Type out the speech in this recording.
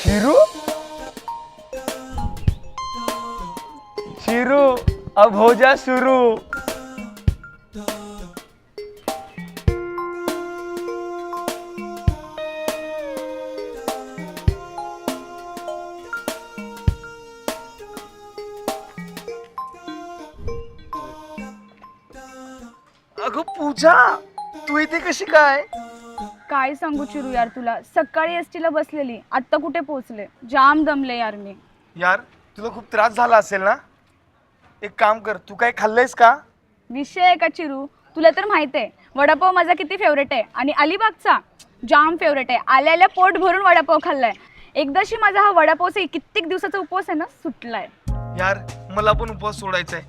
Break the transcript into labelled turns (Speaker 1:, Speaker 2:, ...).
Speaker 1: शिरू शिरू अब हो जा शुरू. अगं पूजा, तू इथे कशी काय?
Speaker 2: काय सांगू चिरू यार तुला, सकाळी एसटीला बसलेली, आता कुठे पोहोचले, जाम दमले यार मी.
Speaker 1: यार तुला खूप त्रास झाला असेल ना. एक काम कर, तू काय खाल्लंयस का?
Speaker 2: विषय आहे का चिरू, तुला तर माहित आहे वडापाव माझा किती फेवरेट आहे आणि अलिबागचा जाम फेवरेट आहे. आल्या आल्या पोट भरून वडापाव खाल्लाय. एकदाशी माझा हा वडापावचा कित्येक दिवसाचा उपवास आहे ना सुटलाय.
Speaker 1: यार मला पण उपवास सोडायचा आहे.